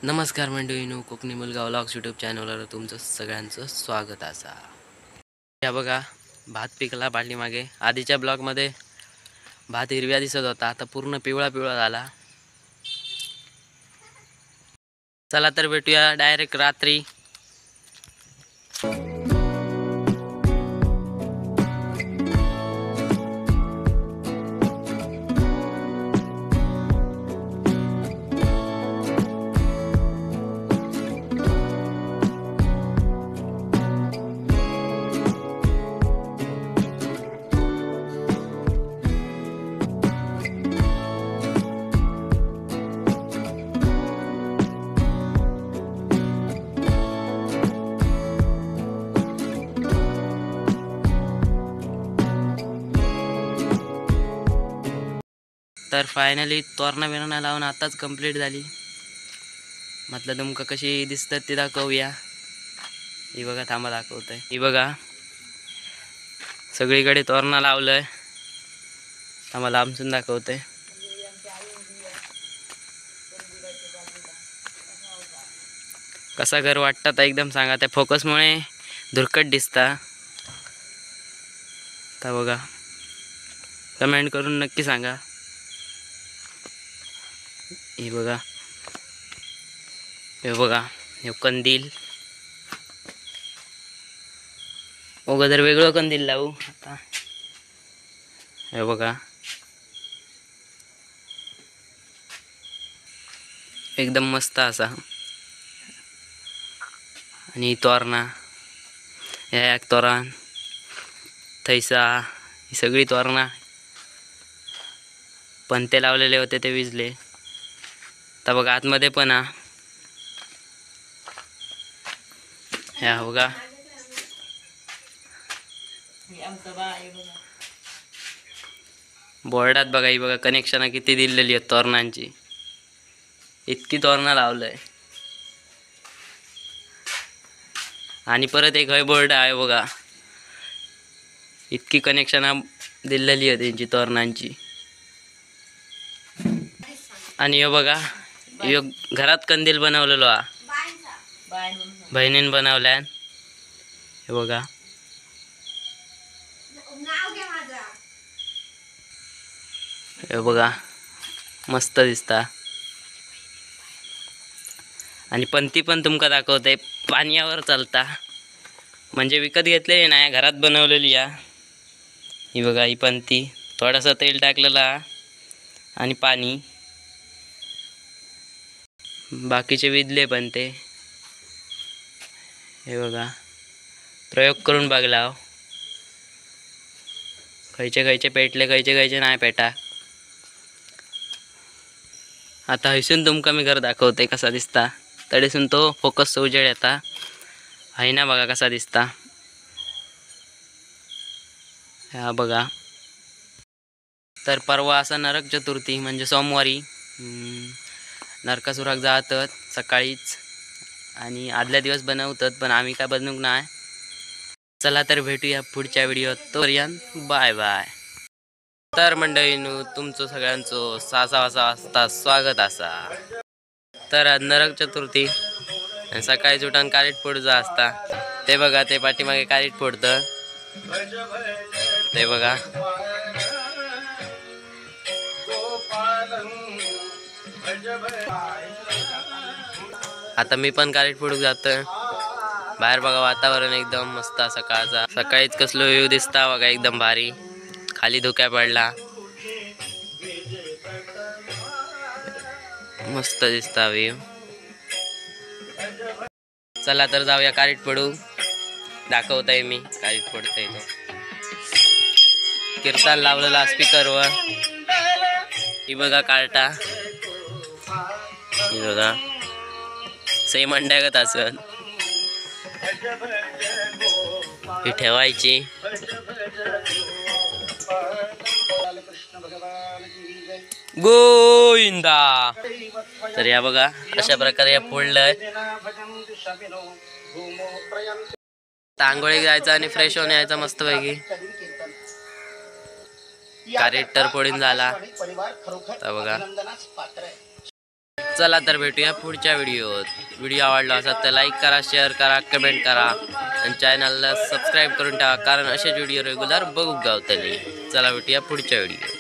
नमस्कार मंडळींनो, कोकणी मुलगा vlogs YouTube चॅनलवर तुमचं सगळ्यांचं स्वागत असा. या बघा भात पिकला पाठीमागे. आधीच्या ब्लॉगमध्ये भात हिरव्या दिसत होता, आता पूर्ण पिवळा पिवळा झाला. चला तर भेटूया डायरेक्ट रात्री. तर फायनली तोरणा बिरणा लावून आताच कंप्लीट झाली. म्हटलं तुमका कशी दिसतात ते दाखवूया. ही बघा, थांबा दाखवतंय. ही बघा सगळीकडे तोरणा लावलंय. थांबा लांबसून दाखवतंय. कसा घर वाटतात एकदम सांगा. त्या फोकसमुळे धुरकट दिसता. तर बघा, कमेंट करून नक्की सांगा. हे बघा, हे बघा, हे कंदील. अगोदर वेगळं कंदील लावू आता. हे बघा, एकदम मस्त असा. आणि तोरणा, ह्या एक तोरण, थैसा, ही सगळी तोरणा. पणते लावलेले होते ते विजले. तर बघा आतमध्ये पण ह्या बघा, बोर्डात बघा. ही बघा कनेक्शन किती दिलेली आहेत तोरणांची. इतकी तोरणा लावलंय. आणि परत एक हय बोर्ड आहे बघा. इतकी कनेक्शन दिलेली आहेत त्यांची तोरणांची. आणि हे बघा, हे घरात कंदील बनवलेलो हा, बहिणीने बनवल्या. हे बघा, हे बघा मस्त दिसता. आणि पंती पण तुमका दाखवते. पाण्यावर चालता, म्हणजे विकत घेतलेली नाही, घरात बनवलेली या. ही बघा, ही पंती थोडासा तेल टाकलेला आणि पाणी. बाकीचे विजले पण ते. हे बघा, प्रयोग करून बघला. खयचे खयचे पेटले, खयचे खयचे नाही पेटा. आता हयसून तुमका मी घर दाखवते कसा दिसता. तडेसून तो फोकस उजेड येता. हाय ना बघा कसा दिसता. हा बघा. तर परवा असा नरक चतुर्थी म्हणजे सोमवारी नरकासुराक जातात सकाळीच. आणि आदल्या दिवस बनवतात, पण आम्ही काय बनवूक नाही. चला तर भेटूया पुढच्या व्हिडिओत. तोपर्यंत बाय बाय. तर मंडळींनो, तुमचं सगळ्यांचं 6 वाजता स्वागत असा. तर नरक चतुर्थी सकाळी उठून कारीट फोडूचा असता. ते बघा, ते पाठीमागे कारीट फोडतं. ते बघा, आता मी पण कारीट फोडूक जातोय. बाहेर बघा, वातावरण एकदम मस्त सकाळचा. सकाळीच कसलो व्ह्यू दिसता बघा, एकदम भारी. खाली धुक्या पडला, मस्त दिसता व्ह्यू. चला तर जाऊया कारीट फोडू. दाखवताय मी कारीट फोडतोय तो. कीर्तन लावलेला स्पीकरवर. ही बघा कार्टा. ही बघा सई मंडळगत असन. ही ठेवायची. गोविंदा. तर या बघा, अशा प्रकारे फोडलंय. आंघोळी जायचं आणि फ्रेश होऊन यायचं मस्त पैकी. कारेट तर फोडून झाला. तर बघा, चला तर भेटूया पुढच्या व्हिडिओत. व्हिडिओ आवडला असेल तर लाईक करा, शेअर करा, कमेंट करा आणि चॅनलला सबस्क्राईब करून टाका, कारण असेच व्हिडिओ रेग्युलर बघू गावतले. चला भेटूया पुढच्या व्हिडिओ.